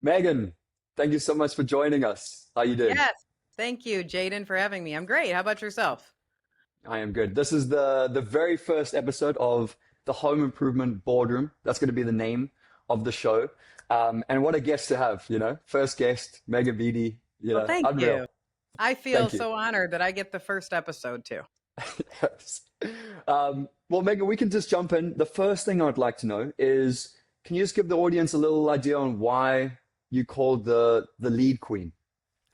Megan, thank you so much for joining us. How you doing? Yes. Thank you, Jaden, for having me. I'm great. How about yourself? I am good. This is the very first episode of the Home Improvement Boardroom. That's going to be the name of the show. And what a guest to have, First guest, Megan Beatty, Well, thank unreal. you. I feel Thank you. so honored that I get the first episode too. Yes. Well, Megan, we can just jump in. The first thing I'd like to know is, can you just give the audience a little idea on why you called the lead queen?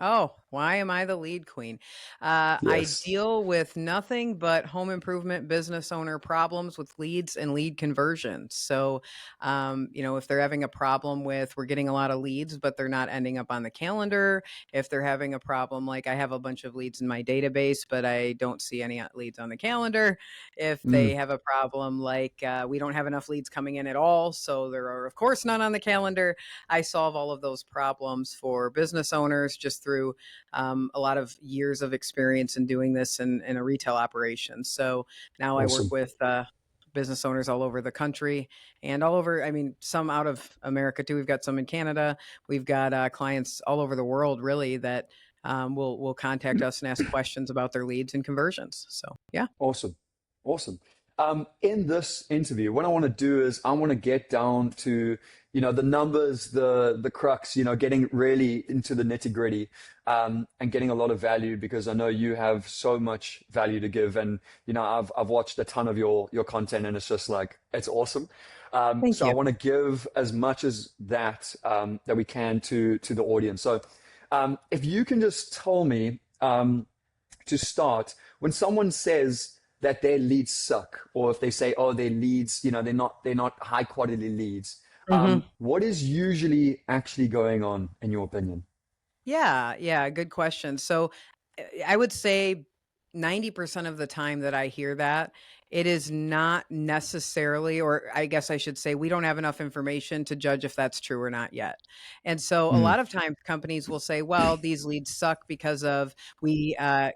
Oh, why am I the lead queen? I Yes. deal with nothing but home improvement business owner problems with leads and lead conversions. So, if they're having a problem with, we're getting a lot of leads, but they're not ending up on the calendar. If they're having a problem, like I have a bunch of leads in my database, but I don't see any leads on the calendar. If they Mm, have a problem, like we don't have enough leads coming in at all, so there are, of course, none on the calendar. I solve all of those problems for business owners just through a lot of years of experience in doing this in a retail operation. So now I work awesome. with business owners all over the country and all over, I mean, some out of America too. We've got some in Canada. We've got clients all over the world, really, that will contact us and ask questions about their leads and conversions. So, yeah. Awesome. Awesome. In this interview, what I want to do is I want to get down to, the numbers, the crux, getting really into the nitty-gritty, and getting a lot of value because I know you have so much value to give. And, I've watched a ton of your content and it's just like, it's awesome. Thank So I you. want to give as much as that, that we can to the audience. So, if you can just tell me, to start, when someone says that their leads suck, or if they say, oh, their leads, they're not high quality leads, Mhm. what is usually actually going on in your opinion? Yeah, yeah, good question. So I would say 90% of the time that I hear that, it is not necessarily, or I guess I should say, we don't have enough information to judge if that's true or not yet. And so a Mm, lot of times companies will say, well, these leads suck because of we, uh,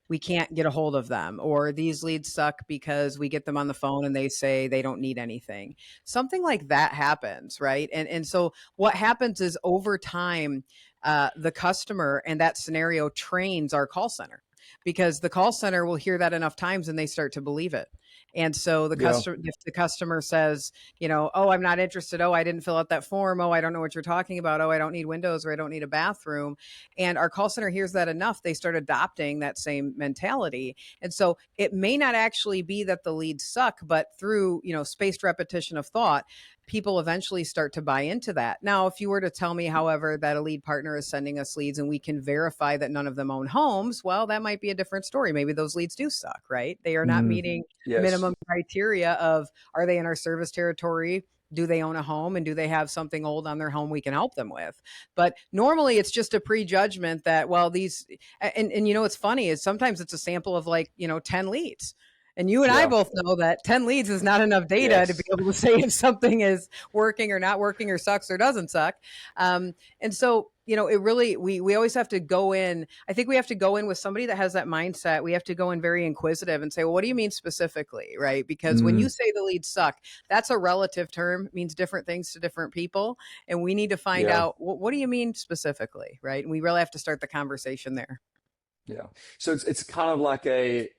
we can't get a hold of them, or these leads suck because we get them on the phone and they say they don't need anything. Something like that happens, right? And so what happens is over time, the customer and that scenario trains our call center because the call center will hear that enough times and they start to believe it. And so yeah. if the customer says, oh, I'm not interested. Oh, I didn't fill out that form. Oh, I don't know what you're talking about. Oh, I don't need windows or I don't need a bathroom. And our call center hears that enough, they start adopting that same mentality. And so it may not actually be that the leads suck, but through, spaced repetition of thought, people eventually start to buy into that. Now, if you were to tell me, however, that a lead partner is sending us leads and we can verify that none of them own homes, well, that might be a different story. Maybe those leads do suck, right? They are not Mm, meeting yes. minimum criteria of, are they in our service territory? Do they own a home and do they have something old on their home we can help them with? But normally it's just a prejudgment that, well, these, and what's funny is sometimes it's a sample of like, 10 leads. And you and I Yeah. both know that 10 leads is not enough data to be Yes. able to say if something is working or not working or sucks or doesn't suck. And so, it really, we always have to go in. I think we have to go in with somebody that has that mindset. We have to go in very inquisitive and say, well, what do you mean specifically? Right. Because when Mm, you say the leads suck, that's a relative term, means different things to different people. And we need to find yeah. out, what do you mean specifically? Right. And we really have to start the conversation there. Yeah. So it's kind of like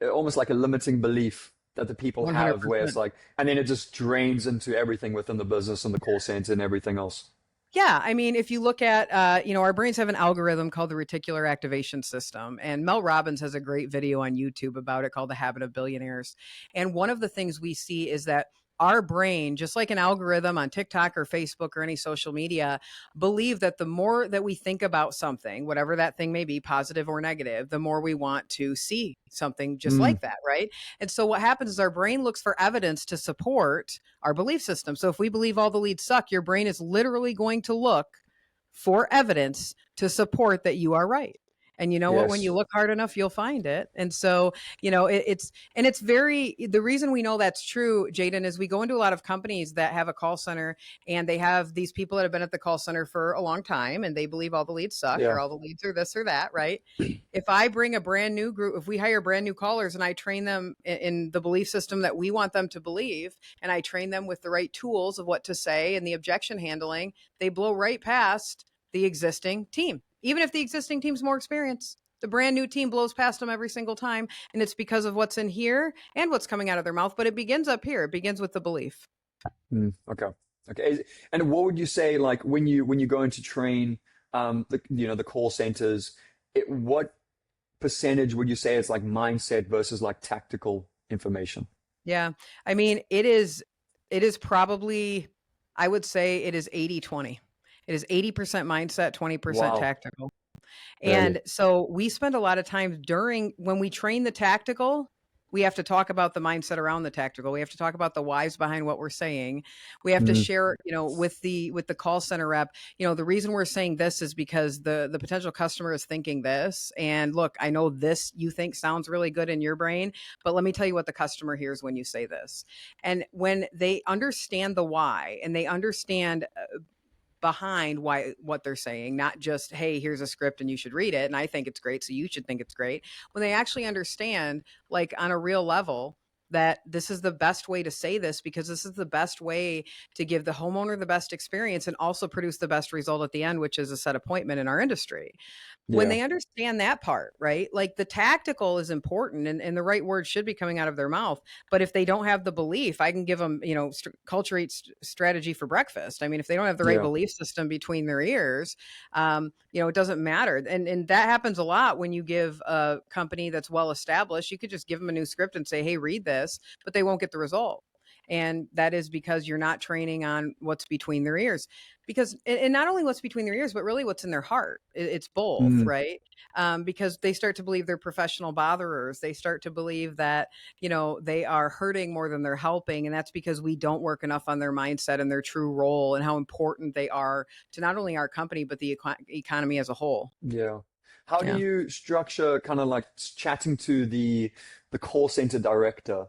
almost like a limiting belief that the people have where it's 100%. like, and then it just drains into everything within the business and the call center and everything else. Yeah, I mean, if you look at, our brains have an algorithm called the reticular activation system, and Mel Robbins has a great video on YouTube about it called The Habit of Billionaires. And one of the things we see is that our brain, just like an algorithm on TikTok or Facebook or any social media, believe that the more that we think about something, whatever that thing may be, positive or negative, the more we want to see something just Mm, like that, right? And so what happens is our brain looks for evidence to support our belief system. So if we believe all the leads suck, your brain is literally going to look for evidence to support that you are right. And you know what? When yes. you look hard enough, you'll find it. And so, it's very, the reason we know that's true, Jaden, is we go into a lot of companies that have a call center and they have these people that have been at the call center for a long time and they believe all the leads suck or Yeah. all the leads are this or that, right? If I bring a brand new group, if we hire brand new callers and I train them in the belief system that we want them to believe, and I train them with the right tools of what to say and the objection handling, they blow right past the existing team. Even if the existing team's more experienced, the brand new team blows past them every single time. And it's because of what's in here and what's coming out of their mouth. But it begins up here. It begins with the belief. Okay. Okay. And what would you say, like when you go into train, the call centers, what percentage would you say is like mindset versus like tactical information? Yeah. I mean, it is probably, I would say it is 80-20. It is 80% mindset, 20% Wow. tactical. Really? And so we spend a lot of time when we train the tactical, we have to talk about the mindset around the tactical. We have to talk about the whys behind what we're saying. We have to Mm, share, with the call center rep, the reason we're saying this is because the potential customer is thinking this. And look, I know this you think sounds really good in your brain, but let me tell you what the customer hears when you say this. And when they understand the why and they understand behind what they're saying, not just, hey, here's a script and you should read it and I think it's great so you should think it's great. When they actually understand, like on a real level, that this is the best way to say this because this is the best way to give the homeowner the best experience and also produce the best result at the end, which is a set appointment in our industry. When yeah. they understand that part, right? Like the tactical is important and the right word should be coming out of their mouth. But if they don't have the belief, I can give them, culture eats strategy for breakfast. I mean, if they don't have the right Yeah. belief system between their ears, it doesn't matter. And that happens a lot when you give a company that's well established. You could just give them a new script and say, hey, read this, but they won't get the result. And that is because you're not training on what's between their ears. Because, and not only what's between their ears, but really what's in their heart. It's both, Mm, right? Because they start to believe they're professional botherers. They start to believe that, they are hurting more than they're helping. And that's because we don't work enough on their mindset and their true role and how important they are to not only our company, but the economy as a whole. yeah. How do Yeah. you structure kind of like chatting to the call center director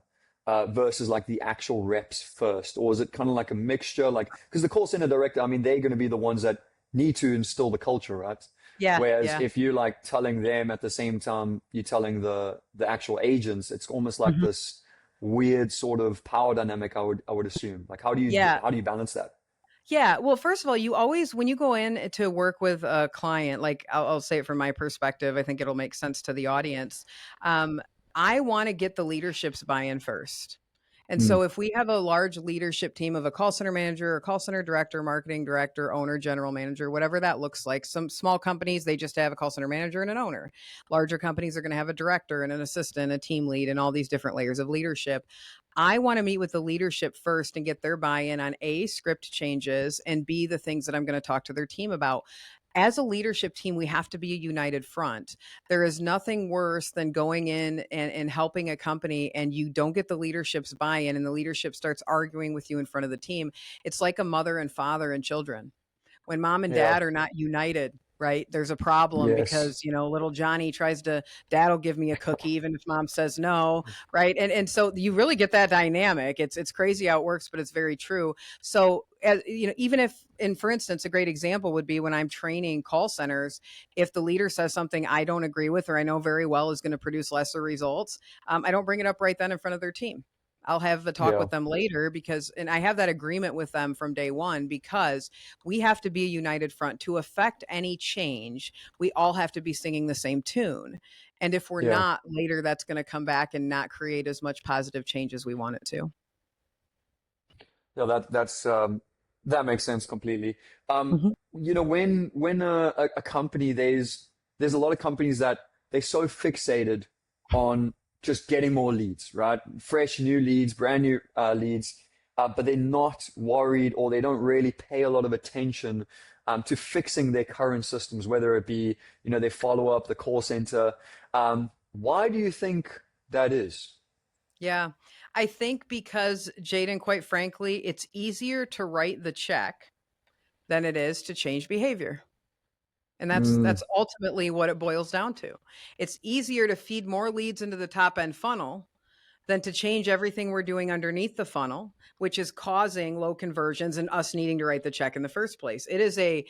versus like the actual reps first? Or is it kind of like a mixture? Like, because the call center director, I mean, they're going to be the ones that need to instill the culture, right? Yeah. Whereas Yeah. if you're like telling them at the same time you're telling the actual agents, it's almost like Mhm. this weird sort of power dynamic, I would assume. Like, Yeah. how do you balance that? Yeah. Well, first of all, you always, when you go in to work with a client, like I'll say it from my perspective, I think it'll make sense to the audience. Um, I want to get the leadership's buy-in first. And Mm, so if we have a large leadership team of a call center manager, a call center director, marketing director, owner, general manager, whatever that looks like. Some small companies, they just have a call center manager and an owner. Larger companies are going to have a director and an assistant, a team lead, and all these different layers of leadership. I want to meet with the leadership first and get their buy-in on A, script changes, and B, the things that I'm going to talk to their team about. As a leadership team, we have to be a united front. There is nothing worse than going in and helping a company and you don't get the leadership's buy-in and the leadership starts arguing with you in front of the team. It's like a mother and father and children. When mom and yeah. dad are not united, right? There's a problem Yes. because, little Johnny dad will give me a cookie even if mom says no, right? And so you really get that dynamic. It's crazy how it works, but it's very true. So, even if, and for instance, a great example would be when I'm training call centers, if the leader says something I don't agree with or I know very well is going to produce lesser results, I don't bring it up right then in front of their team. I'll have a talk Yeah. with them later and I have that agreement with them from day one because we have to be a united front to affect any change. We all have to be singing the same tune. And if we're Yeah. not, later that's going to come back and not create as much positive change as we want it to. Yeah, that makes sense completely. Mhm. When a company there's a lot of companies that they're so fixated on just getting more leads, right? Fresh new leads, brand new leads, but they're not worried or they don't really pay a lot of attention to fixing their current systems, whether it be their follow up, the call center. Why do you think that is? Yeah. I think because, Jaden, quite frankly, it's easier to write the check than it is to change behavior. And Mm, that's ultimately what it boils down to. It's easier to feed more leads into the top end funnel than to change everything we're doing underneath the funnel, which is causing low conversions and us needing to write the check in the first place. It is I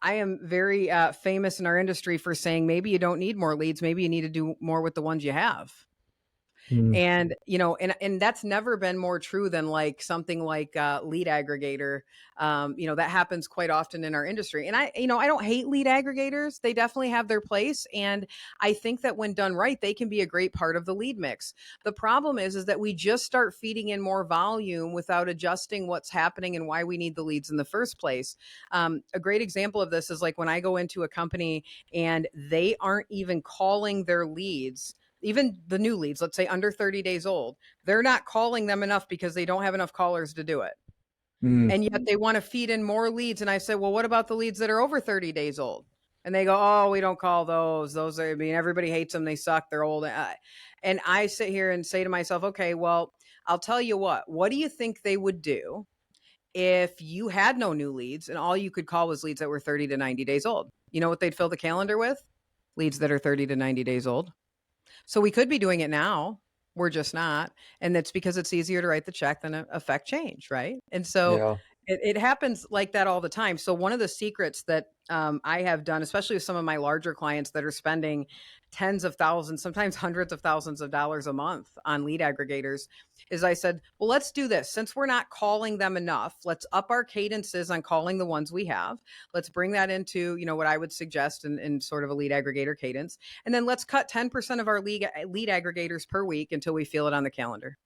am very famous in our industry for saying maybe you don't need more leads, maybe you need to do more with the ones you have. Mm. And, and that's never been more true than like something like Lead Aggregator. That happens quite often in our industry. And I don't hate lead aggregators. They definitely have their place. And I think that when done right, they can be a great part of the lead mix. The problem is that we just start feeding in more volume without adjusting what's happening and why we need the leads in the first place. A great example of this is like when I go into a company and they aren't even calling their leads, even the new leads, let's say under 30 days old, they're not calling them enough because they don't have enough callers to do it. Mm. And yet they want to feed in more leads. And I said, well, what about the leads that are over 30 days old? And they go, oh, we don't call those. Those are, I mean, everybody hates them. They suck. They're old. And I sit here and say to myself, okay, well, I'll tell you what do you think they would do if you had no new leads and all you could call was leads that were 30 to 90 days old? You know what they'd fill the calendar with? Leads that are 30 to 90 days old. So we could be doing it now. We're just not. And that's because it's easier to write the check than affect change, right? And so Yeah. it happens like that all the time. So one of the secrets that I have done, especially with some of my larger clients that are spending tens of thousands, sometimes hundreds of thousands of dollars a month on lead aggregators, is I said, well, let's do this. Since we're not calling them enough, let's up our cadences on calling the ones we have. Let's bring that into, what I would suggest in sort of a lead aggregator cadence. And then let's cut 10% of our lead aggregators per week until we feel it on the calendar.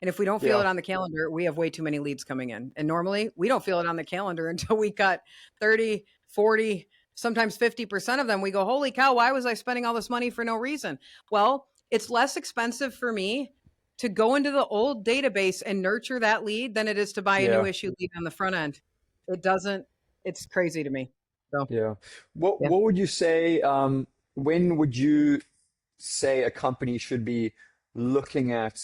And if we don't feel Yeah. it on the calendar, we have way too many leads coming in. And normally we don't feel it on the calendar until we cut 30, 40, sometimes 50% of them. We go, holy cow, why was I spending all this money for no reason? Well, it's less expensive for me to go into the old database and nurture that lead than it is to buy a new Yeah. issue lead on the front end. It's crazy to me. So, Yeah. What yeah. what would you say, when would you say a company should be looking at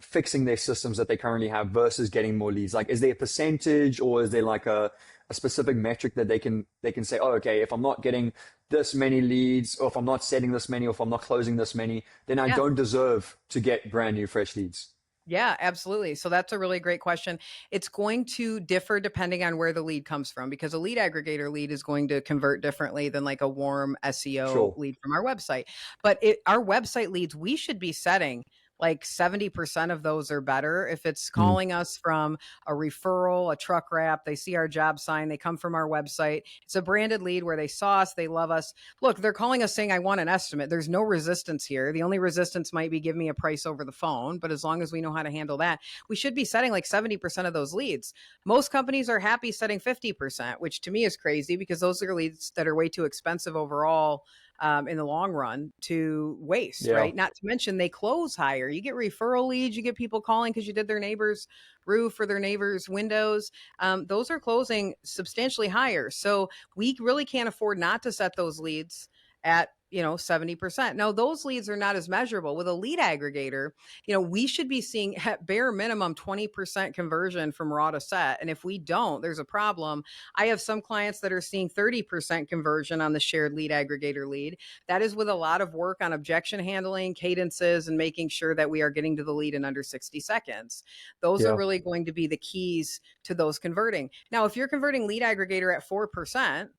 fixing their systems that they currently have versus getting more leads? Like, is there a percentage or is there like a specific metric that they can say, oh, okay, if I'm not getting this many leads, or if I'm not setting this many, or if I'm not closing this many, then I Yeah. don't deserve to get brand new fresh leads? Yeah, absolutely. So that's a really great question. It's going to differ depending on where the lead comes from because a lead aggregator lead is going to convert differently than like a warm SEO Sure. lead from our website. But our website leads, we should be setting like 70% of those or better. If it's Mm. calling us from a referral, a truck wrap, they see our job sign, they come from our website. It's a branded lead where they saw us, they love us. Look, they're calling us saying, I want an estimate. There's no resistance here. The only resistance might be give me a price over the phone. But as long as we know how to handle that, we should be setting like 70% of those leads. Most companies are happy setting 50%, which to me is crazy because those are leads that are way too expensive overall in the long run to waste, Yeah. right? Not to mention they close higher. You get referral leads, you get people calling because you did their neighbor's roof or their neighbor's windows. Those are closing substantially higher. So we really can't afford not to set those leads at 70%. Now those leads are not as measurable with a lead aggregator. We should be seeing at bare minimum 20% conversion from raw to set. And if we don't, there's a problem. I have some clients that are seeing 30% conversion on the shared lead aggregator lead. That is with a lot of work on objection handling, cadences, and making sure that we are getting to the lead in under 60 seconds. Those are Yeah. really going to be the keys to those converting. Now, if you're converting lead aggregator at 4%,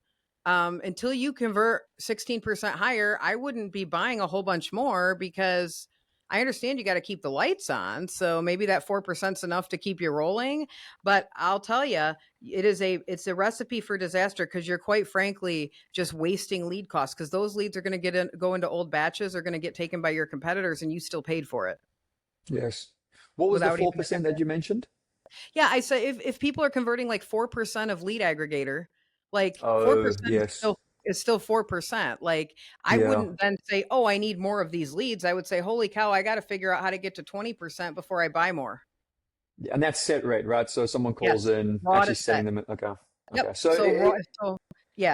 until you convert 16% higher, I wouldn't be buying a whole bunch more because I understand you got to keep the lights on. So maybe that 4% is enough to keep you rolling. But I'll tell you, it's a recipe for disaster because you're quite frankly just wasting lead costs because those leads are going to go into old batches, are going to get taken by your competitors and you still paid for it Yes. What was the without even. 4% that you mentioned? Yeah, I say if people are converting like 4% of lead aggregator, like Oh, 4% yes. is still 4%. Like I Yeah. wouldn't then say, "Oh, I need more of these leads." I would say, "Holy cow, I got to figure out how to get to 20% before I buy more." And that's set rate, right? So someone calls Yes, in, raw to actually set. setting them. Okay. Okay. Yep. So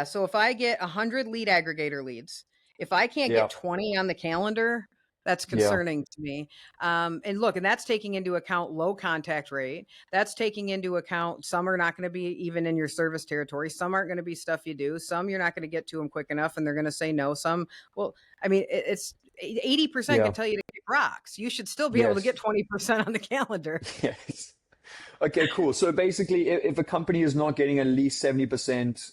So if I get 100 lead aggregator leads, if I can't yeah. get 20 on the calendar, that's Yeah. concerning to me. And look, and that's taking into account low contact rate. That's taking into account some are not going to be even in your service territory. Some aren't going to be stuff you do. Some you're not going to get to them quick enough, and they're going to say no. Some, well, I mean, it's 80% can Yeah. tell you to kick rocks. You should still be able to Yes. get 20% on the calendar. Yes. Okay, cool. So basically, if a company is not getting at least 70%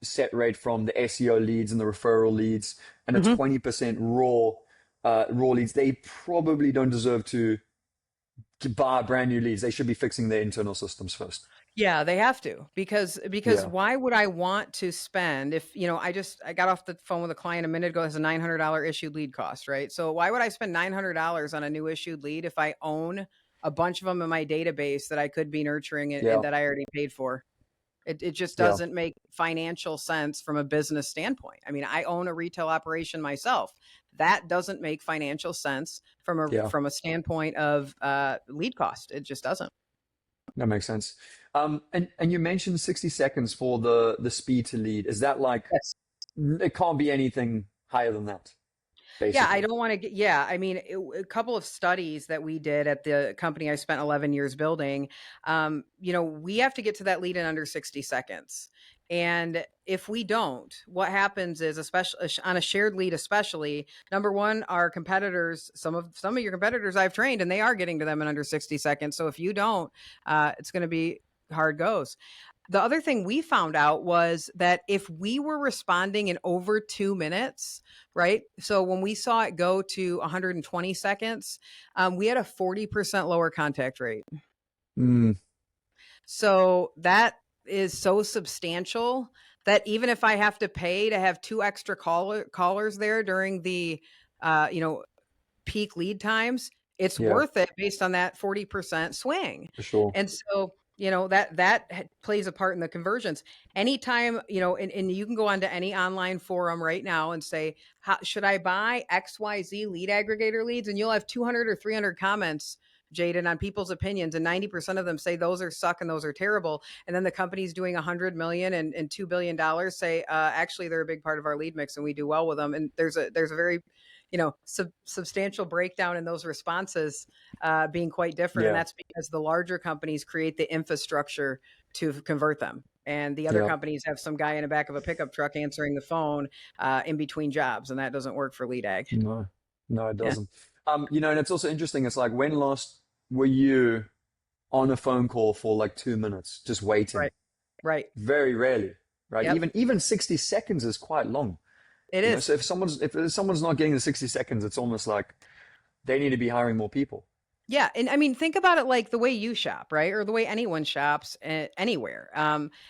set rate from the SEO leads and the referral leads and a Mhm. 20% raw raw leads, they probably don't deserve to buy brand new leads. They should be fixing their internal systems first. Yeah, they have to, because Yeah. why would I want to spend, if, I got off the phone with a client a minute ago, has a $900 issued lead cost, right? So why would I spend $900 on a new issued lead if I own a bunch of them in my database that I could be nurturing and Yeah. that I already paid for? It just Yeah. doesn't make financial sense from a business standpoint. I mean, I own a retail operation myself. That doesn't make financial sense Yeah. from a standpoint of lead cost. It just doesn't. That makes sense. And you mentioned 60 seconds for the speed to lead. Is that like Yes. it can't be anything higher than that, Yeah, I basically? don't want to get, yeah, I mean, a couple of studies that we did at the company I spent 11 years building, we have to get to that lead in under 60 seconds. And if we don't, what happens is, especially on a shared lead, especially, number one, our competitors, some of your competitors I've trained, and they are getting to them in under 60 seconds. So if you don't, it's going to be hard goes. The other thing we found out was that if we were responding in over 2 minutes, right? So when we saw it go to 120 seconds, we had a 40% lower contact rate. Mm, So that is so substantial that even if I have to pay to have two extra callers there during the, peak lead times, it's yeah, worth it based on that 40% swing. for sure. And so, that plays a part in the conversions. Anytime, and you can go onto any online forum right now and say, how should I buy XYZ lead aggregator leads? And you'll have 200 or 300 comments, Jaden, on people's opinions. And 90% of them say those are suck and those are terrible. And then the company's doing 100 million and $2 billion say, actually, they're a big part of our lead mix and we do well with them. And there's a very, substantial breakdown in those responses being quite different. And Yeah, that's because the larger companies create the infrastructure to convert them. And the other yeah. companies have some guy in the back of a pickup truck answering the phone in between jobs. And that doesn't work for lead ag. No, no, it Yeah. doesn't. And it's also interesting. It's like when last were you on a phone call for like 2 minutes, just waiting? Right. Right. Very rarely, right? Yep. Even 60 seconds is quite long. It is. So if someone's not getting the 60 seconds, it's almost like they need to be hiring more people. Yeah. And I mean, think about it like the way you shop, right? Or the way anyone shops anywhere.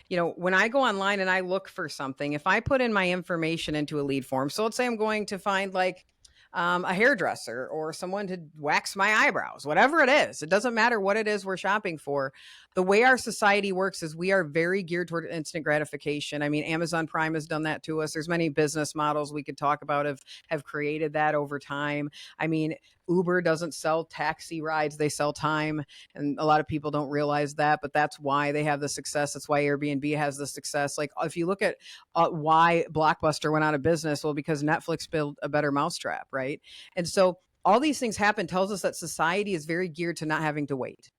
When I go online and I look for something, if I put in my information into a lead form, so let's say I'm going to find like a hairdresser or someone to wax my eyebrows, whatever it is. It doesn't matter what it is we're shopping for. The way our society works is we are very geared toward instant gratification. I mean, Amazon Prime has done that to us. There's many business models we could talk about have created that over time. I mean, Uber doesn't sell taxi rides, they sell time. And a lot of people don't realize that, but that's why they have the success. That's why Airbnb has the success. Like if you look at why Blockbuster went out of business, well, because Netflix built a better mousetrap, right? And so all these things happen tells us that society is very geared to not having to wait.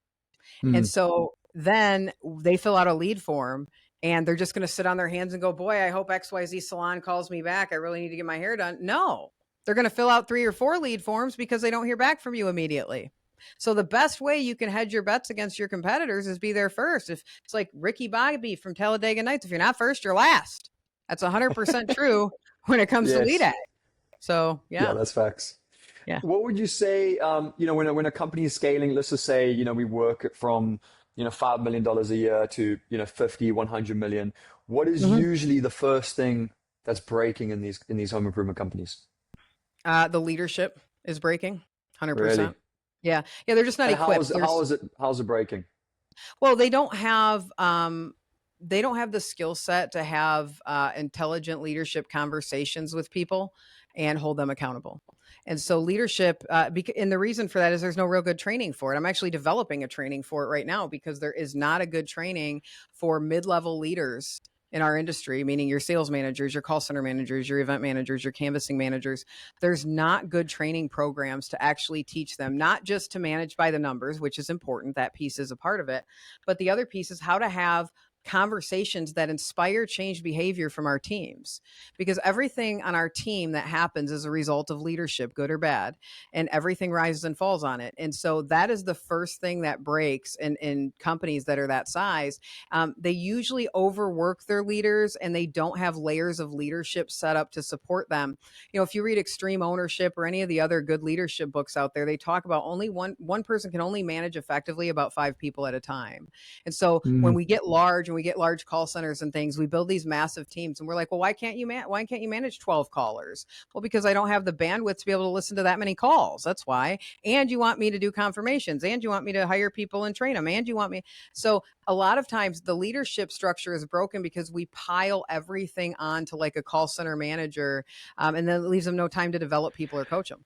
Hmm. And so then they fill out a lead form and they're just going to sit on their hands and go, boy, I hope XYZ salon calls me back. I really need to get my hair done. No, they're going to fill out 3 or 4 lead forms because they don't hear back from you immediately. So the best way you can hedge your bets against your competitors is be there first. If it's like Ricky Bobby from Talladega Nights, if you're not first, you're last. That's 100% true when it comes to lead Yes. ag. So Yeah, yeah, that's facts. yeah. What would you say, when a company is scaling, let's just say, we work from, $5 million a year to, 50, 100 million. What is Mhm. usually the first thing that's breaking in these home improvement companies? The leadership is breaking, Really? 100%. Yeah, yeah. They're just not And how equipped. is how's it breaking? Well, they don't have the skill set to have intelligent leadership conversations with people and hold them accountable. And so leadership, and the reason for that is there's no real good training for it. I'm actually developing a training for it right now because there is not a good training for mid-level leaders in our industry, meaning your sales managers, your call center managers, your event managers, your canvassing managers. There's not good training programs to actually teach them, not just to manage by the numbers, which is important. That piece is a part of it. But the other piece is how to have conversations that inspire change behavior from our teams, because everything on our team that happens is a result of leadership, good or bad, and everything rises and falls on it. And so that is the first thing that breaks in companies that are that size. They usually overwork their leaders and they don't have layers of leadership set up to support them. If you read Extreme Ownership or any of the other good leadership books out there, they talk about only one person can only manage effectively about 5 people at a time. And so when Mm, we get large and we get large call centers and things, we build these massive teams and we're like, well, why can't you manage 12 callers? Well, because I don't have the bandwidth to be able to listen to that many calls. That's why. And you want me to do confirmations, and you want me to hire people and train them, and you want me. So a lot of times the leadership structure is broken because we pile everything onto like a call center manager, and then it leaves them no time to develop people or coach them.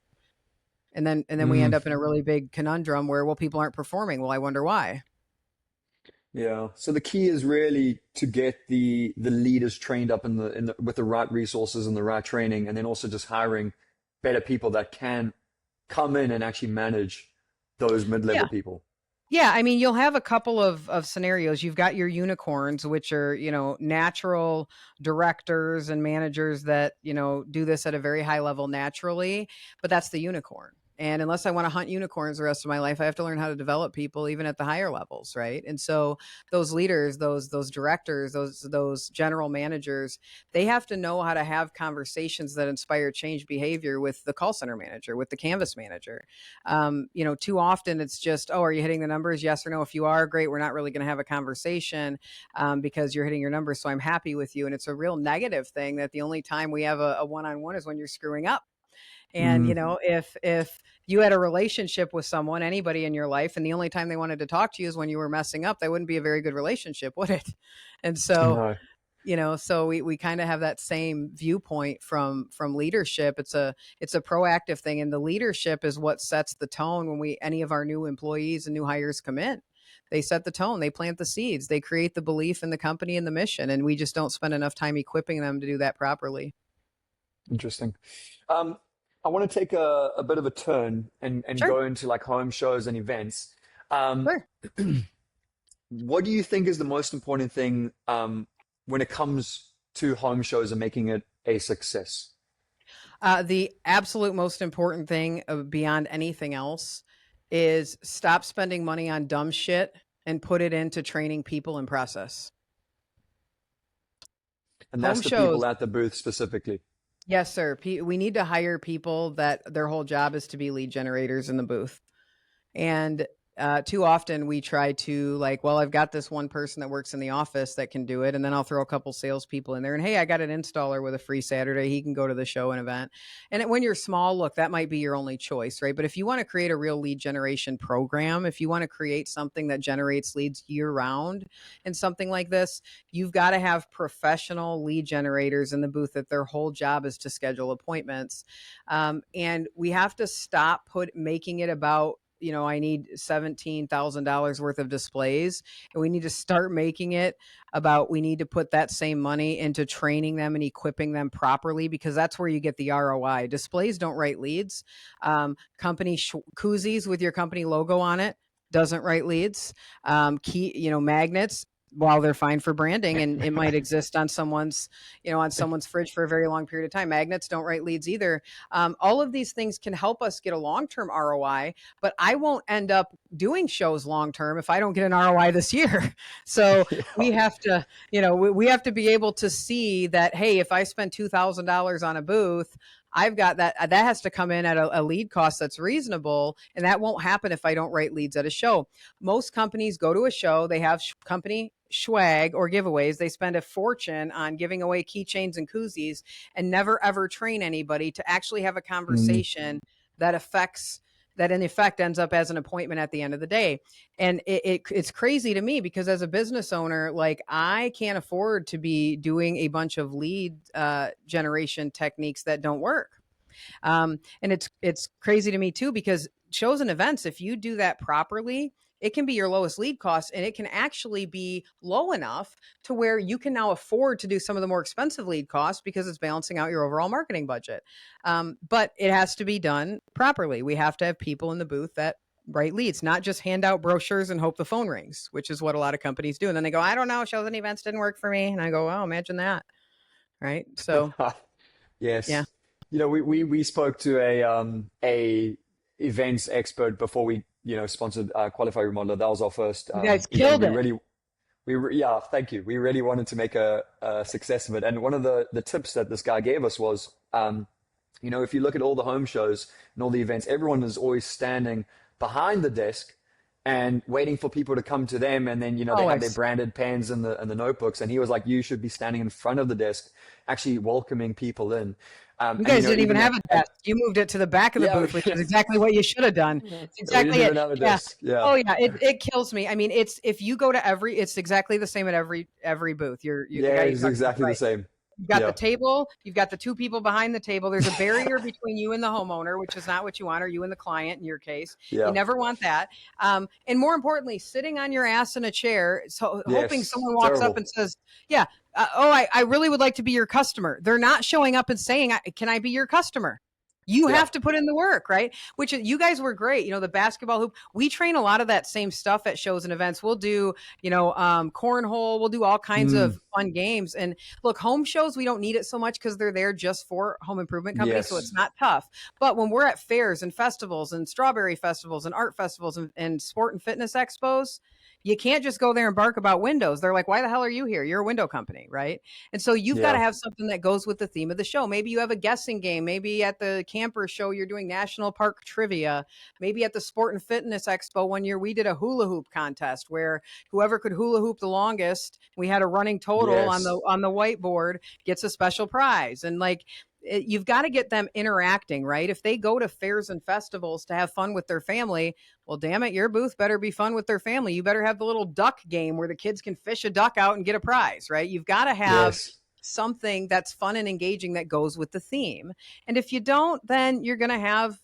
And then we mm. end up in a really big conundrum where, well, people aren't performing. Well, I wonder why. Yeah. So the key is really to get the leaders trained up in the with the right resources and the right training, and then also just hiring better people that can come in and actually manage those Yeah. mid-level people. Yeah, I mean, you'll have a couple of scenarios. You've got your unicorns, which are, natural directors and managers that, do this at a very high level naturally, but that's the unicorn. And unless I want to hunt unicorns the rest of my life, I have to learn how to develop people even at the higher levels, right? And so those leaders, those directors, those general managers, they have to know how to have conversations that inspire change behavior with the call center manager, with the canvas manager. Too often it's just, oh, are you hitting the numbers? Yes or no. If you are, great. We're not really going to have a conversation because you're hitting your numbers. So I'm happy with you. And it's a real negative thing that the only time we have a one-on-one is when you're screwing up. And, Mm, if you had a relationship with someone, anybody in your life, and the only time they wanted to talk to you is when you were messing up, that wouldn't be a very good relationship, would it? And so, no. so we kind of have that same viewpoint from leadership. It's a proactive thing, and the leadership is what sets the tone when any of our new employees and new hires come in. They set the tone, they plant the seeds, they create the belief in the company and the mission, and we just don't spend enough time equipping them to do that properly. Interesting. Um, I want to take a bit of a turn and Sure. go into like home shows and events. Um, Sure. what do you think is the most important thing when it comes to home shows and making it a success? The absolute most important thing beyond anything else is stop spending money on dumb shit and put it into training people and process. And that's Home the shows, people at the booth specifically. yes, sir. We need to hire people that their whole job is to be lead generators in the booth. And too often we try to like, well, I've got this one person that works in the office that can do it. And then I'll throw a couple salespeople in there. And hey, I got an installer with a free Saturday. He can go to the show and event. And when you're small, look, that might be your only choice, right? But if you want to create a real lead generation program, if you want to create something that generates leads year round and something like this, you've got to have professional lead generators in the booth that their whole job is to schedule appointments. And we have to stop making it about, I need $17,000 worth of displays. And we need to start making it about, we need to put that same money into training them and equipping them properly, because that's where you get the ROI. Displays don't write leads. Company koozies with your company logo on it doesn't write leads. Magnets, while they're fine for branding and it might exist on someone's fridge for a very long period of time, magnets don't write leads either. All of these things can help us get a long-term ROI, but I won't end up doing shows long-term if I don't get an ROI this year. So we Yeah. have to, we have to be able to see that, hey, if I spend $2,000 on a booth, I've got that has to come in at a lead cost that's reasonable. And that won't happen if I don't write leads at a show. Most companies go to a show, they have company swag or giveaways. They spend a fortune on giving away keychains and koozies and never ever train anybody to actually have a Mm, conversation that in effect ends up as an appointment at the end of the day. And it's crazy to me because as a business owner, like I can't afford to be doing a bunch of lead generation techniques that don't work. And it's crazy to me too, because shows and events, if you do that properly, it can be your lowest lead cost, and it can actually be low enough to where you can now afford to do some of the more expensive lead costs because it's balancing out your overall marketing budget. But it has to be done properly. We have to have people in the booth that right leads, not just hand out brochures and hope the phone rings, which is what a lot of companies do. And then they go, I don't know, shows and events didn't work for me. And I go, oh, imagine that. Right. So, yeah. Yes. You know, we spoke to a events expert before we, sponsored Qualify Remodeler. That was our first You guys event. killed it. Yeah, thank you. We really wanted to make a success of it. And one of the tips that this guy gave us was, if you look at all the home shows and all the events, everyone is always standing behind the desk and waiting for people to come to them. And then, they have their Always. branded pens and the notebooks. And he was like, you should be standing in front of the desk, actually welcoming people in. You And, guys didn't even even have a desk. You moved it to the back of the yeah, booth, which is exactly what you should have done. It's we didn't exactly it. even have a Yeah. desk. Yeah. Oh yeah. It kills me. I mean, if you go to it's exactly the same at every booth. The Yeah, guy you it's talked about, exactly the right? same. You've got the Yeah. table, you've got the two people behind the table. There's a barrier between you and the homeowner, which is not what you want, or you and the client in your case. You Yeah. never want that. And more importantly, sitting on your ass in a chair, so hoping Yes. someone walks up Terrible. and says, yeah, I really would like to be your customer. They're not showing up and saying, can I be your customer? You Yeah. have to put in the work, right? Which you guys were great. The basketball hoop, we train a lot of that same stuff at shows and events. We'll do, cornhole, we'll do all kinds Mm, of fun games. And look, home shows, we don't need it so much because they're there just for home improvement companies. So it's yes. not tough. But when we're at fairs and festivals and strawberry festivals and art festivals and sport and fitness expos, you can't just go there and bark about windows. They're like, why the hell are you here? You're a window company, right? And so you've got to Yeah. have something that goes with the theme of the show. Maybe you have a guessing game. Maybe at the camper show, you're doing national park trivia. Maybe at the sport and fitness expo one year, we did a hula hoop contest where whoever could hula hoop the longest, we had a running total on Yes. the whiteboard, gets a special prize. And like, you've got to get them interacting, right? If they go to fairs and festivals to have fun with their family, well, damn it, your booth better be fun with their family. You better have the little duck game where the kids can fish a duck out and get a prize, right? You've got to have Yes. something that's fun and engaging that goes with the theme. And if you don't, then you're going to have,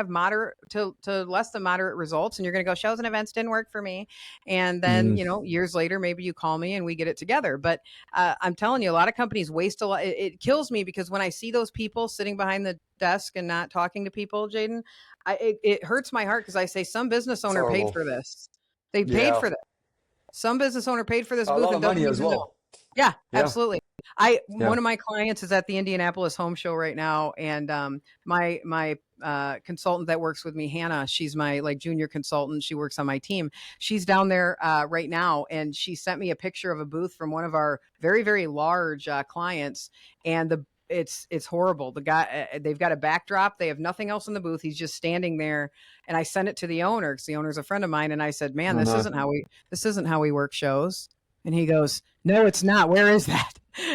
moderate to less than moderate results. And you're going to go, shows and events didn't work for me. And then, Mm, years later, maybe you call me and we get it together. But I'm telling you, a lot of companies waste a lot. It kills me because when I see those people sitting behind the desk and not talking to people, Jaden, it hurts my heart because I say some business it's owner paid horrible. for this. They paid Yeah. for this. Some business owner paid for this A booth lot and of doesn't money as even know. well. Yeah, Yeah. absolutely. Yeah. One of my clients is at the Indianapolis Home Show right now, and my consultant that works with me, Hannah, she's my like junior consultant. She works on my team. She's down there right now, and she sent me a picture of a booth from one of our very very large clients, and it's horrible. The guy, they've got a backdrop. They have nothing else in the booth. He's just standing there. And I sent it to the owner because the owner's a friend of mine. And I said, man, Oh no. this isn't how we work shows. And he goes, no, it's not. Where is that?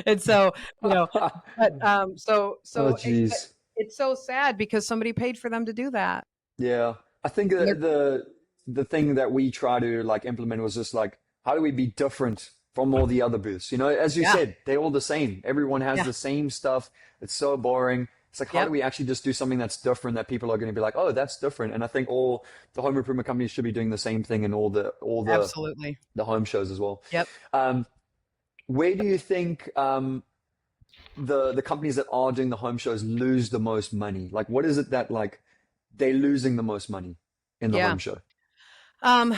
And so, but Oh but geez. it's so sad because somebody paid for them to do that. Yeah. I think And they're, the thing that we try to like implement was just like, how do we be different from all the other booths? As you yeah, said, they're all the same. Everyone has yeah, the same stuff. It's so boring. It's like, how do yep, we actually just do something that's different that people are going to be like, oh, that's different? And I think all the home improvement companies should be doing the same thing in absolutely. the home shows as well. Yep. Um, where do you think the companies that are doing the home shows lose the most money? Like, what is it that like they're losing the most money in the Yeah. home show? Um,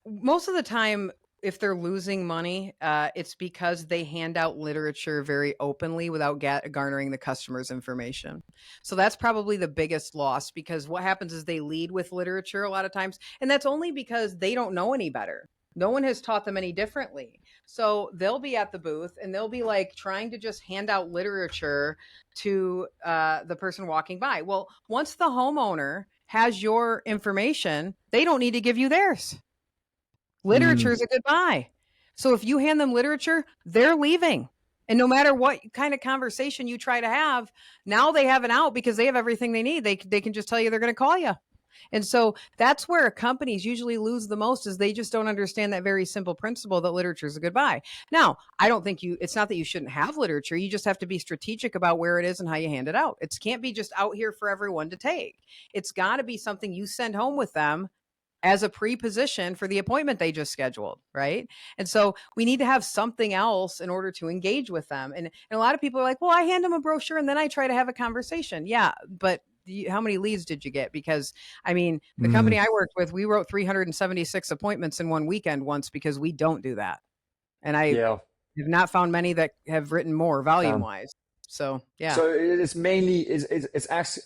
Most of the time, if they're losing money, it's because they hand out literature very openly without garnering the customer's information. So that's probably the biggest loss because what happens is they lead with literature a lot of times, and that's only because they don't know any better. No one has taught them any differently. So they'll be at the booth and they'll be like trying to just hand out literature to the person walking by. Well, once the homeowner has your information, they don't need to give you theirs. Literature Mm, is a good buy. So if you hand them literature, they're leaving. And no matter what kind of conversation you try to have, now they have an out because they have everything they need. They can just tell you they're going to call you. And so that's where companies usually lose the most is they just don't understand that very simple principle that literature is a good buy. Now, I don't think it's not that you shouldn't have literature. You just have to be strategic about where it is and how you hand it out. It can't be just out here for everyone to take. It's got to be something you send home with them as a preposition for the appointment they just scheduled, right? And so we need to have something else in order to engage with them. And a lot of people are like, well, I hand them a brochure and then I try to have a conversation. Yeah, but how many leads did you get? Because I mean, the Mm, company I worked with, we wrote 376 appointments in one weekend once because we don't do that. And I yeah. have not found many that have written more volume Um, wise. So yeah. so it's mainly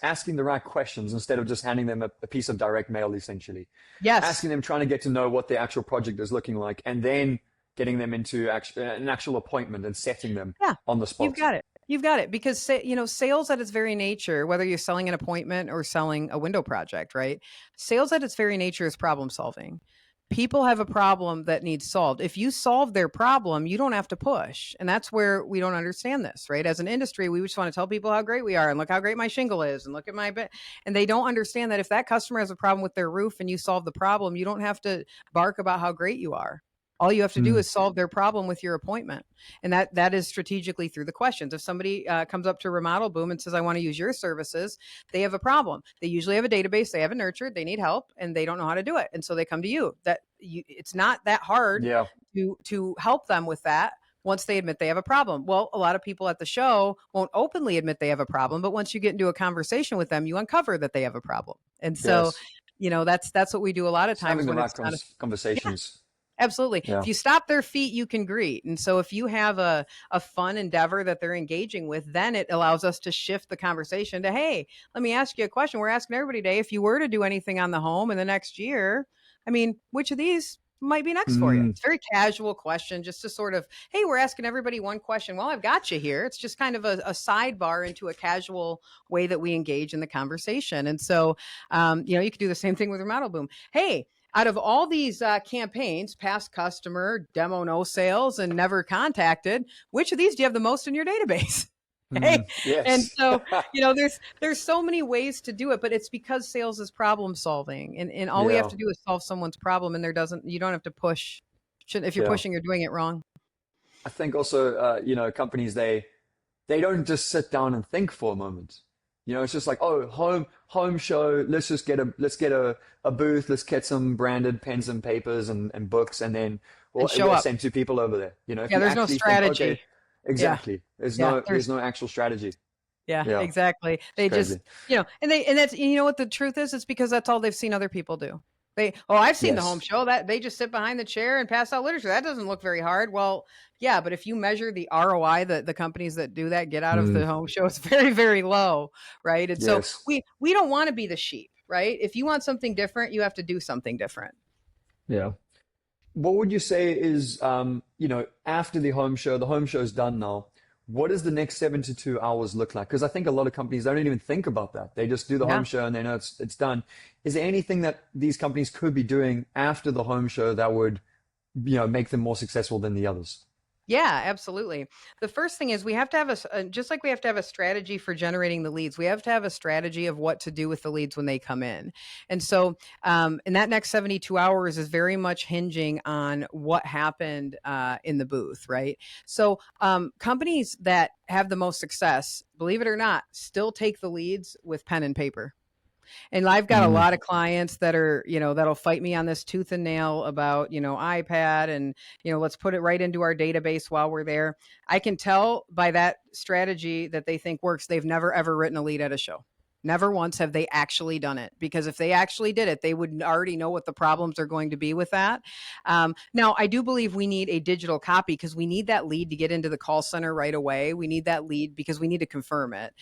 asking the right questions instead of just handing them a piece of direct mail, essentially. Yes. Asking them, trying to get to know what the actual project is looking like, and then getting them into an actual appointment and setting them Yeah. on the You've spot. got it. You've got it because sales at its very nature, whether you're selling an appointment or selling a window project, right? Sales at its very nature is problem solving. People have a problem that needs solved. If you solve their problem, you don't have to push. And that's where we don't understand this, right? As an industry, we just want to tell people how great we are and look how great my shingle is and look at my bed. And they don't understand that if that customer has a problem with their roof and you solve the problem, you don't have to bark about how great you are. All you have to do Mm, is solve their problem with your appointment. And that is strategically through the questions. If somebody comes up to Remodel Boom and says, I want to use your services, they have a problem. They usually have a database they haven't nurtured, they need help, and they don't know how to do it. And so they come to you. It's not that hard yeah. to help them with that once they admit they have a problem. Well, a lot of people at the show won't openly admit they have a problem, but once you get into a conversation with them, you uncover that they have a problem. And so, Yes. that's what we do a lot of It's having times the when right it's not a, yeah, conversations. absolutely. Yeah. If you stop their feet, you can greet. And so if you have a fun endeavor that they're engaging with, then it allows us to shift the conversation to, hey, let me ask you a question. We're asking everybody today, if you were to do anything on the home in the next year, I mean, which of these might be next for you? Mm, It's a very casual question, just to sort of, hey, we're asking everybody one question. Well, I've got you here. It's just kind of a sidebar into a casual way that we engage in the conversation. And so, you can do the same thing with Remodel Boom. Hey, out of all these campaigns, past customer, demo no sales, and never contacted, which of these do you have the most in your database? Hey, and yes. so there's so many ways to do it, but it's because sales is problem solving, and all we have Yeah. to do is solve someone's problem, and you don't have to push. If you're Yeah. pushing, you're doing it wrong. I think also, companies, they don't just sit down and think for a moment. It's just like, oh, home show. Let's get a booth. Let's get some branded pens and papers and books, and then And show we'll up. send two people over there. If Yeah, you there's no actually think, strategy. okay, Yeah, exactly. There's yeah. no there's no actual strategy. Yeah, Yeah, exactly. it's They crazy. just, and that's, what the truth is? It's because that's all they've seen other people do. I've seen the home Yes. show that they just sit behind the chair and pass out literature. That doesn't look very hard. Well, yeah, but if you measure the ROI that the companies that do that get out of Mm, the home show, it's very, very low, right? And so yes. we don't want to be the sheep, right? If you want something different, you have to do something different. Yeah. What would you say is, after the home show's done now, what does the next 72 hours look like? Because I think a lot of companies don't even think about that. They just do the home Yeah. show and they know it's done. Is there anything that these companies could be doing after the home show that would, make them more successful than the others? Yeah, absolutely. The first thing is we have to have just like we have to have a strategy for generating the leads, we have to have a strategy of what to do with the leads when they come in. And so, in that next 72 hours is very much hinging on what happened in the booth, right? So, companies that have the most success, believe it or not, still take the leads with pen and paper. And I've got a Mm, lot of clients that are, that'll fight me on this tooth and nail about, iPad and, let's put it right into our database while we're there. I can tell by that strategy that they think works. They've never, ever written a lead at a show. Never once have they actually done it, because if they actually did it, they would already know what the problems are going to be with that. Now, I do believe we need a digital copy because we need that lead to get into the call center right away. We need that lead because we need to confirm it.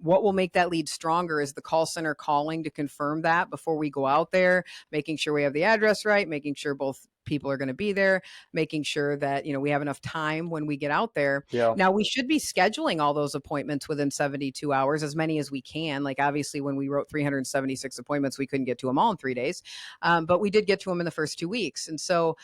What will make that lead stronger is the call center calling to confirm that before we go out there, making sure we have the address right, making sure both people are going to be there, making sure that we have enough time when we get out there. yeah. Now, we should be scheduling all those appointments within 72 hours, as many as we can. Like, obviously, when we wrote 376 appointments, we couldn't get to them all in 3 days, but we did get to them in the first 2 weeks. And so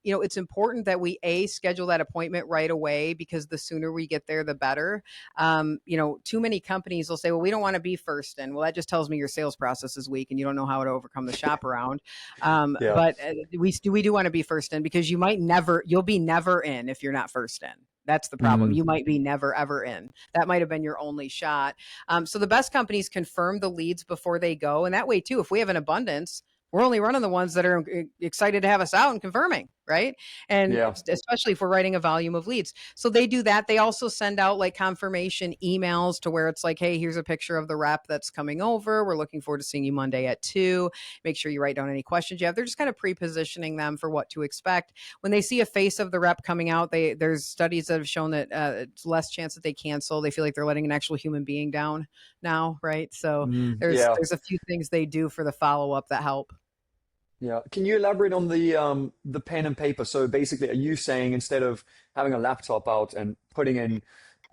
it's important that we schedule that appointment right away, because the sooner we get there, the better. Too many companies will say, well, we don't want to be first in. Well, that just tells me your sales process is weak and you don't know how to overcome the shop around. Yeah. But we do want to be first in, because you'll be never in if you're not first in. That's the problem. Mm, You might be never, ever in. That might have been your only shot. So the best companies confirm the leads before they go. And that way too, if we have an abundance, we're only running the ones that are excited to have us out and confirming, right? And Yeah. especially if we're writing a volume of leads. So they do that. They also send out like confirmation emails to where it's like, hey, here's a picture of the rep that's coming over. We're looking forward to seeing you Monday at 2. Make sure you write down any questions you have. They're just kind of pre-positioning them for what to expect. When they see a face of the rep coming out, there's studies that have shown that it's less chance that they cancel. They feel like they're letting an actual human being down now, right? So Yeah. there's a few things they do for the follow-up that help. Yeah. Can you elaborate on the pen and paper? So basically, are you saying instead of having a laptop out and putting in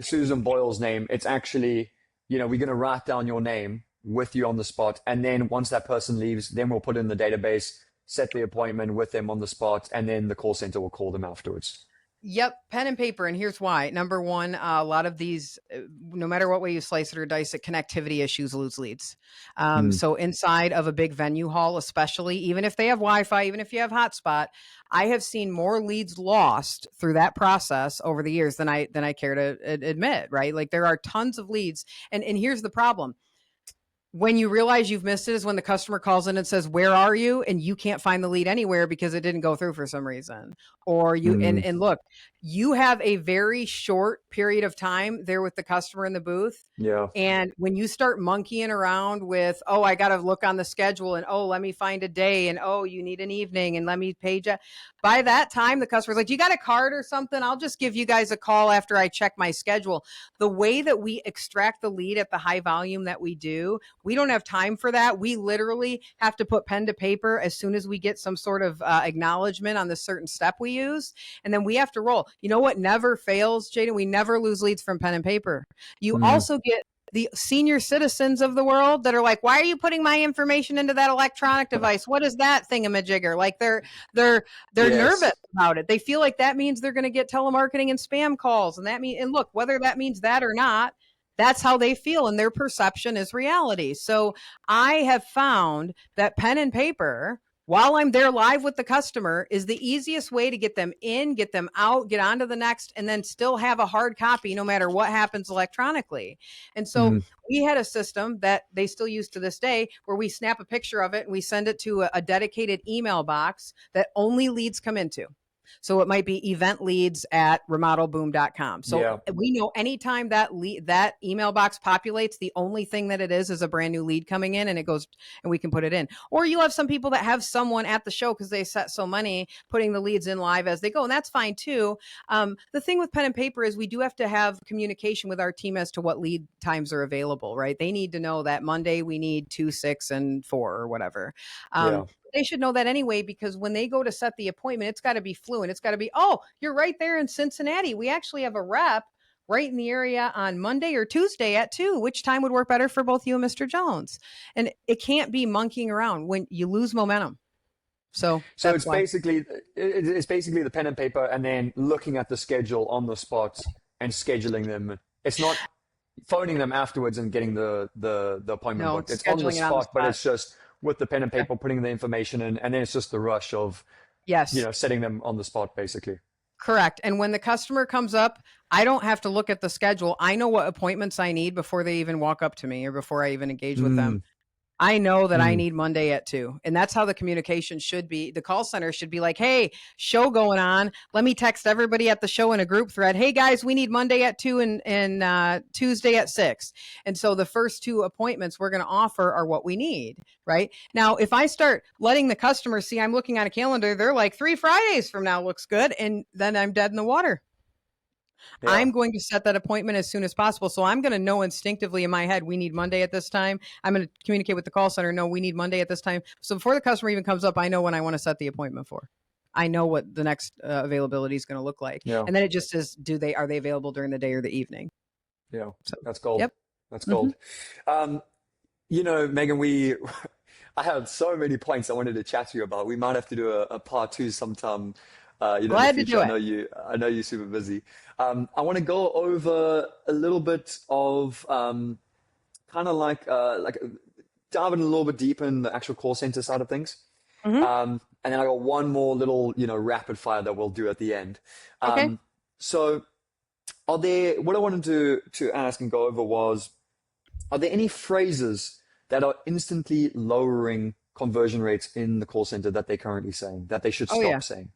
Susan Boyle's name, it's actually, we're going to write down your name with you on the spot, and then once that person leaves, then we'll put it in the database, set the appointment with them on the spot, and then the call center will call them afterwards. Yep, pen and paper. And here's why. Number one, a lot of these, no matter what way you slice it or dice it, connectivity issues lose leads. Mm. So inside of a big venue hall, especially, even if they have Wi-Fi, even if you have hotspot, I have seen more leads lost through that process over the years than I care to admit, right? Like there are tons of leads. And here's the problem. When you realize you've missed it is when the customer calls in and says, where are you? And you can't find the lead anywhere because it didn't go through for some reason. Or Mm. and look, you have a very short period of time there with the customer in the booth. Yeah. And when you start monkeying around with, oh, I got to look on the schedule and, oh, let me find a day and, oh, you need an evening and let me page it. By that time, the customer's like, you got a card or something? I'll just give you guys a call after I check my schedule. The way that we extract the lead at the high volume that we do, we don't have time for that. We literally have to put pen to paper as soon as we get some sort of acknowledgement on the certain step we use. And then we have to roll. You know what never fails, Jaden? We never lose leads from pen and paper. You Mm. also get the senior citizens of the world that are like, why are you putting my information into that electronic device? What is that thingamajigger? Like they're nervous Yes. about it. They feel like that means they're going to get telemarketing and spam calls. And look, whether that means that or not, that's how they feel and their perception is reality. So I have found that pen and paper, while I'm there live with the customer, is the easiest way to get them in, get them out, get on to the next, and then still have a hard copy no matter what happens electronically. And so Mm. we had a system that they still use to this day where we snap a picture of it and we send it to a dedicated email box that only leads come into. So it might be event leads at remodelboom.com. So Yeah. we know anytime that email box populates, the only thing that it is a brand new lead coming in and it goes and we can put it in. Or you'll have some people that have someone at the show because they set so money putting the leads in live as they go. And that's fine too. The thing with pen and paper is we do have to have communication with our team as to what lead times are available, right? They need to know that Monday we need 2, 6, and 4 or whatever. Yeah. They should know that anyway, because when they go to set the appointment, it's got to be fluent. It's got to be, oh, you're right there in Cincinnati. We actually have a rep right in the area on Monday or Tuesday at 2. Which time would work better for both you and Mr. Jones? And it can't be monkeying around when you lose momentum. So So that's why. it's basically the pen and paper, and then looking at the schedule on the spot and scheduling them. It's not phoning them afterwards and getting the appointment No, booked. It's on the scheduling it on the spot, but spot. it's just with the pen and paper, putting the information in, and then it's just the rush of, Yes. setting them on the spot, basically. Correct. And when the customer comes up, I don't have to look at the schedule. I know what appointments I need before they even walk up to me or before I even engage with them. Mm. I know that I Mm. need Monday at 2. And that's how the communication should be. The call center should be like, hey, show going on. Let me text everybody at the show in a group thread. Hey guys, we need Monday at 2 and Tuesday at 6. And so the first 2 appointments we're going to offer are what we need, right? Now, if I start letting the customer see I'm looking on a calendar, they're like 3 Fridays from now looks good. And then I'm dead in the water. Yeah. I'm going to set that appointment as soon as possible. So I'm going to know instinctively in my head, we need Monday at this time. I'm going to communicate with the call center. No, we need Monday at this time. So before the customer even comes up, I know when I want to set the appointment for. I know what the next availability is going to look like. Yeah. And then it just says, are they available during the day or the evening? Yeah. So, That's gold. yep. That's gold. Megan, I have so many points I wanted to chat to you about. We might have to do a part 2 sometime, in the Glad to future. do it. I know you're super busy. I want to go over a little bit of, kind of like dive in a little bit deeper in the actual call center side of things. Mm-hmm. And then I got one more little, rapid fire that we'll do at the end. Okay. So what I wanted to ask and go over was, are there any phrases that are instantly lowering conversion rates in the call center that they're currently saying that they should Oh, stop yeah. saying?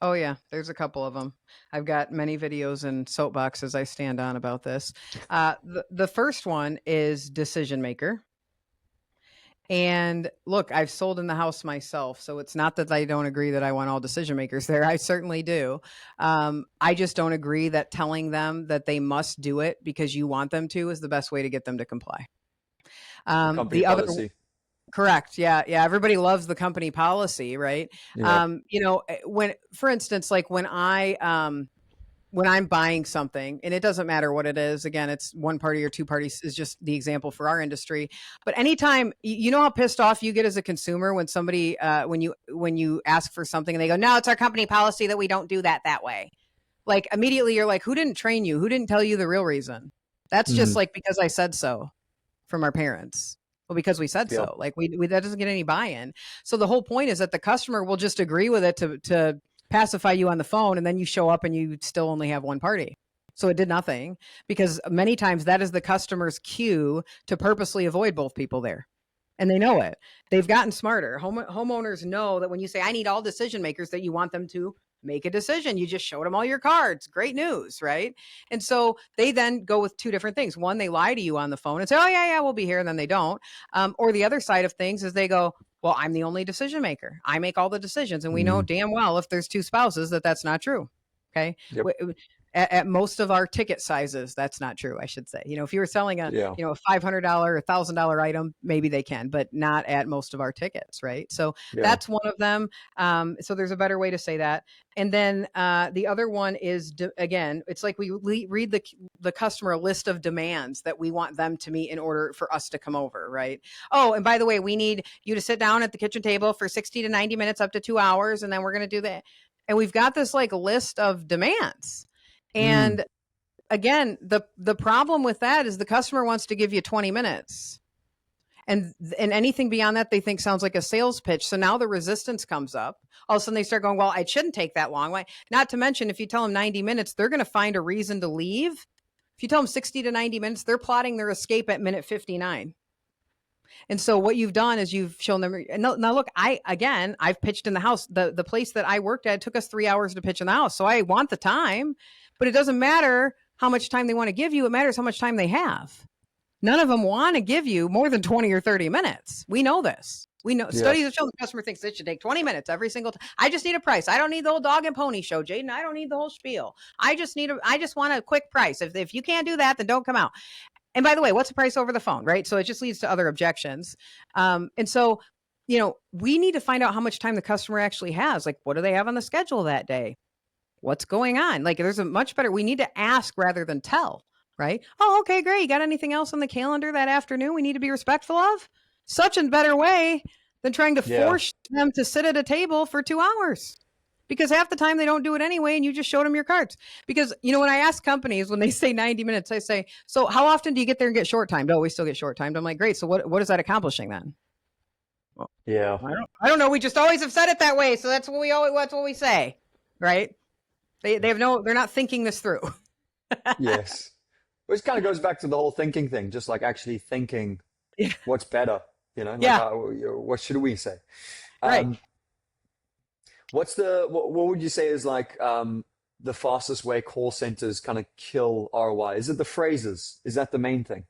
Oh yeah, there's a couple of them. I've got many videos and soapboxes I stand on about this. The first one is decision maker. And look, I've sold in the house myself, so it's not that I don't agree that I want all decision makers there. I certainly do. I just don't agree that telling them that they must do it because you want them to is the best way to get them to comply. The company The other policy. Correct. Yeah. Yeah. Everybody loves the company policy, right? Yeah. When, for instance, like when I'm buying something, and it doesn't matter what it is, again, it's one party or two parties is just the example for our industry. But anytime, you know how pissed off you get as a consumer when somebody, when you ask for something and they go, no, it's our company policy that we don't do that way. Like immediately you're like, who didn't train you? Who didn't tell you the real reason? That's just Mm. like, because I said so from our parents. Well, because we said Yeah. so. Like we that doesn't get any buy-in. So the whole point is that the customer will just agree with it to pacify you on the phone, and then you show up and you still only have one party. So it did nothing, because many times that is the customer's cue to purposely avoid both people there. And they know it. They've gotten smarter. Homeowners know that when you say, I need all decision makers, that you want them to make a decision. You just showed them all your cards. Great news, right? And so they then go with two different things. One, they lie to you on the phone and say, oh, yeah, we'll be here. And then they don't. Or the other side of things is they go, well, I'm the only decision maker. I make all the decisions. And we know Mm. damn well if there's two spouses that that's not true. Okay. Yep. At most of our ticket sizes, that's not true, I should say. If you were selling a Yeah. a $500 or $1,000 item, maybe they can, but not at most of our tickets, right? So Yeah. that's one of them. So there's a better way to say that. And then the other one is, again, it's like we read the customer a list of demands that we want them to meet in order for us to come over, right? Oh, and by the way, we need you to sit down at the kitchen table for 60 to 90 minutes, up to 2 hours, and then we're going to do that. And we've got this like list of demands. Mm. And again, the problem with that is the customer wants to give you 20 minutes. And anything beyond that, they think sounds like a sales pitch. So now the resistance comes up. All of a sudden they start going, well, it shouldn't take that long. Why? Not to mention, if you tell them 90 minutes, they're going to find a reason to leave. If you tell them 60 to 90 minutes, they're plotting their escape at minute 59. And so what you've done is you've shown them. Now look, I've pitched in the house. The place that I worked at, it took us 3 hours to pitch in the house. So I want the time, but it doesn't matter how much time they want to give you. It matters how much time they have. None of them want to give you more than 20 or 30 minutes. We know this. We know studies have shown the customer thinks it should take 20 minutes every single time. I just need a price. I don't need the whole dog and pony show, Jaden. I don't need the whole spiel. I just want a quick price. If you can't do that, then don't come out. And by the way, what's the price over the phone, right? So it just leads to other objections. And so, we need to find out how much time the customer actually has. Like, what do they have on the schedule that day? What's going on? Like, there's a much better, we need to ask rather than tell, right? Oh, okay, great. You got anything else on the calendar that afternoon we need to be respectful of? Such a better way than trying to force them to sit at a table for 2 hours. Because half the time they don't do it anyway, and you just showed them your cards. Because, when I ask companies, when they say 90 minutes, I say, so how often do you get there and get short timed? Oh, we still get short timed. I'm like, great. So what is that accomplishing then? Well, Yeah. I don't know. We just always have said it that way. So that's what we say. Right. They're not thinking this through. Yes. Which kind of goes back to the whole thinking thing, just like actually thinking what's better, what should we say? Right. What would you say is like the fastest way call centers kind of kill ROI? Is it the phrases? Is that the main thing?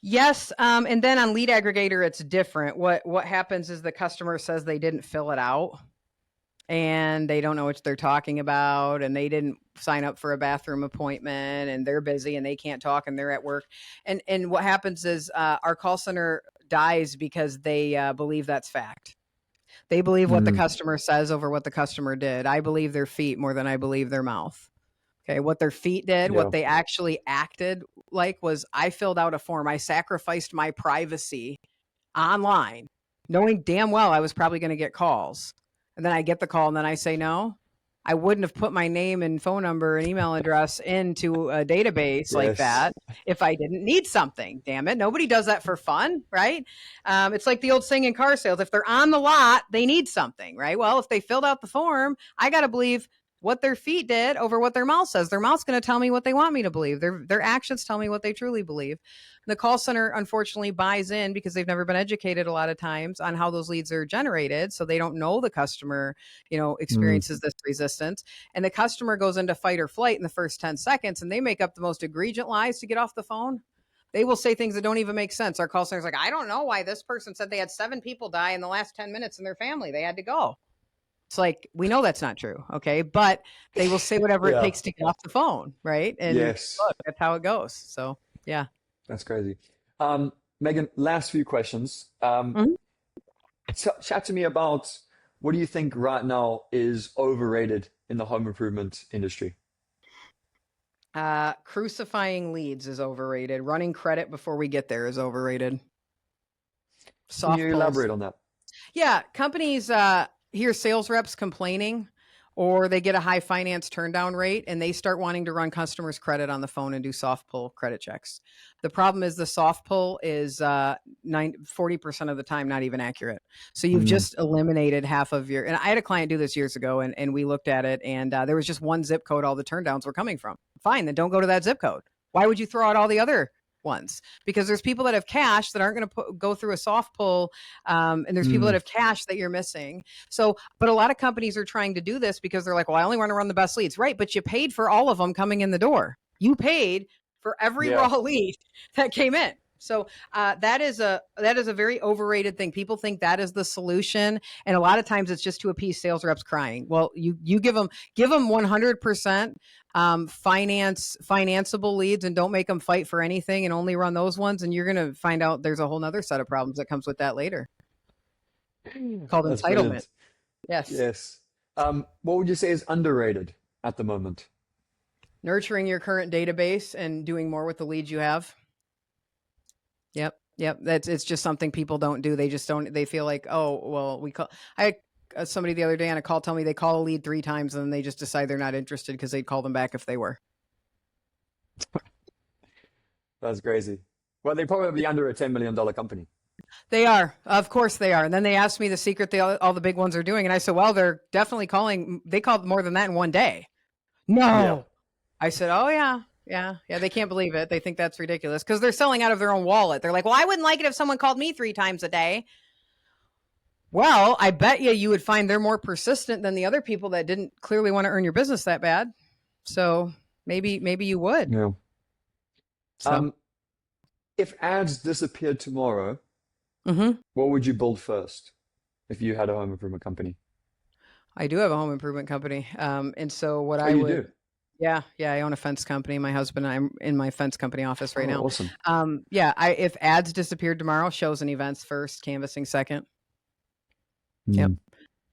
Yes. And then on Lead Aggregator, it's different. What happens is the customer says they didn't fill it out and they don't know what they're talking about, and they didn't sign up for a bathroom appointment, and they're busy and they can't talk and they're at work. And what happens is our call center dies because they believe that's fact. They believe what the customer says over what the customer did. I believe their feet more than I believe their mouth. Okay, what their feet did, what they actually acted like was, I filled out a form. I sacrificed my privacy online, knowing damn well I was probably going to get calls. And then I get the call and then I say no. I wouldn't have put my name and phone number and email address into a database like that if I didn't need something. Damn it. Nobody does that for fun, right? It's like the old saying in car sales. If they're on the lot, they need something, right? Well, if they filled out the form, I got to believe, what their feet did over what their mouth says. Their mouth's going to tell me what they want me to believe. Their actions tell me what they truly believe. The call center unfortunately buys in because they've never been educated a lot of times on how those leads are generated. So they don't know the customer, Mm. experiences this resistance. And the customer goes into fight or flight in the first 10 seconds and they make up the most egregious lies to get off the phone. They will say things that don't even make sense. Our call center's like, I don't know why this person said they had 7 people die in the last 10 minutes in their family. They had to go. It's like, we know that's not true. Okay. But they will say whatever it Yeah. takes to get off the phone. Right. And Yes. look, that's how it goes. So, yeah. That's crazy. Megan, last few questions. Mhm. Chat to me about what do you think right now is overrated in the home improvement industry? Crucifying leads is overrated. Running credit before we get there is overrated. Can you Soft pulls. elaborate on that? Yeah, companies hear sales reps complaining or they get a high finance turndown rate and they start wanting to run customers' credit on the phone and do soft pull credit checks. The problem is the soft pull is 40% of the time not even accurate. So you've Mm. just eliminated half of your, and I had a client do this years ago and we looked at it and there was just one zip code all the turndowns were coming from. Fine, then don't go to that zip code. Why would you throw out all the other ones? Because there's people that have cash that aren't going to go through a soft pull, and there's people that Mm. have cash that you're missing. So, but a lot of companies are trying to do this because they're like, well, I only want to run the best leads, right? But you paid for all of them coming in the door. You paid for every Yeah. raw lead that came in. So that is a very overrated thing. People think that is the solution, and a lot of times it's just to appease sales reps crying. Well, you give them 100% financeable leads and don't make them fight for anything and only run those ones, and you're going to find out there's a whole nother set of problems that comes with that later called That's entitlement. brilliant. Yes. Yes. What would you say is underrated at the moment? Nurturing your current database and doing more with the leads you have. Yep. It's just something people don't do. They just don't. They feel like, oh, well, I had somebody the other day on a call tell me they call a lead 3 times and then they just decide they're not interested because they'd call them back if they were. That's crazy. Well, they probably under a $10 million company. They are, of course they are. And then they asked me the secret all the big ones are doing, and I said, well, they're definitely calling. They called more than that in one day. No, Yeah. I said, oh yeah. They can't believe it. They think that's ridiculous because they're selling out of their own wallet. They're like, well, I wouldn't like it if someone called me 3 times a day. Well, I bet you would find they're more persistent than the other people that didn't clearly want to earn your business that bad. So maybe you would. Yeah. So, If ads disappeared tomorrow, mhm. what would you build first if you had a home improvement company? I do have a home improvement company. And so what Oh, I you would, do? yeah, I own a fence company. My husband, I'm in my fence company office right Oh, now. awesome. If ads disappeared tomorrow, shows and events first, canvassing second. Yep. Mm.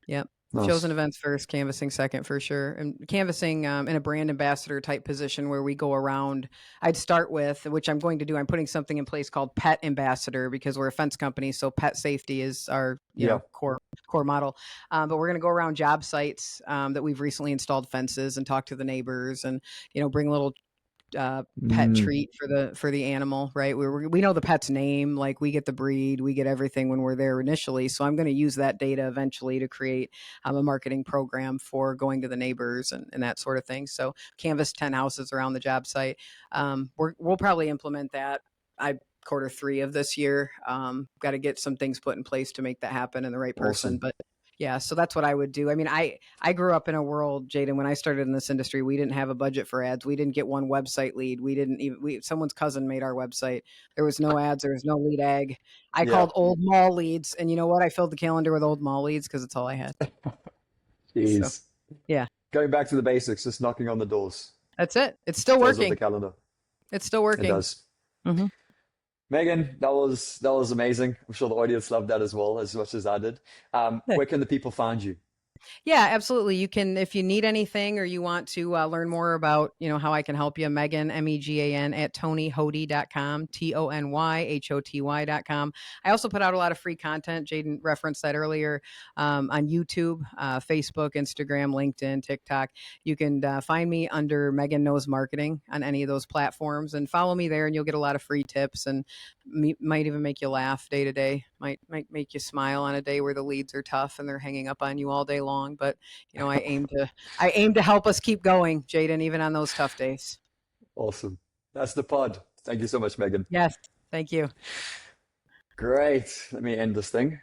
Yep. Nice. Shows and events first, canvassing second for sure. And canvassing in a brand ambassador type position where we go around. I'd start with, which I'm going to do, I'm putting something in place called Pet Ambassador because we're a fence company. So pet safety is our Yeah. core model. But we're going to go around job sites that we've recently installed fences and talk to the neighbors and, bring a little pet Mm. treat for the animal, right? We know the pet's name, like we get the breed, we get everything when we're there initially. So I'm going to use that data eventually to create a marketing program for going to the neighbors and that sort of thing. So canvass 10 houses around the job site. We'll probably implement that. Q3 of this year. Got to get some things put in place to make that happen and the right person. Awesome. But yeah, so that's what I would do. I mean, I grew up in a world, Jaden, when I started in this industry, we didn't have a budget for ads. We didn't get one website lead. We didn't even, someone's cousin made our website. There was no ads. There was no lead ag. I Yeah. called old mall leads. And you know what? I filled the calendar with old mall leads because it's all I had. Jeez. So, yeah. Going back to the basics, just knocking on the doors. That's it. It's still Fills up working. the calendar. It's still It working. does. Mhm. Megan, that was amazing. I'm sure the audience loved that as well, as much as I did. Where can the people find you? Yeah, absolutely. You can, if you need anything or you want to learn more about, how I can help you, Megan, Megan at tonyhoty.com, TonyHoty.com. I also put out a lot of free content. Jaden referenced that earlier on YouTube, Facebook, Instagram, LinkedIn, TikTok. You can find me under Megan Knows Marketing on any of those platforms and follow me there and you'll get a lot of free tips and might even make you laugh day to day, might make you smile on a day where the leads are tough and they're hanging up on you all day long. long, but I aim to help us keep going, Jaden, even on those tough days. Awesome. That's the pod. Thank you so much, Megan. Yes, thank you. Great. Let me end this thing.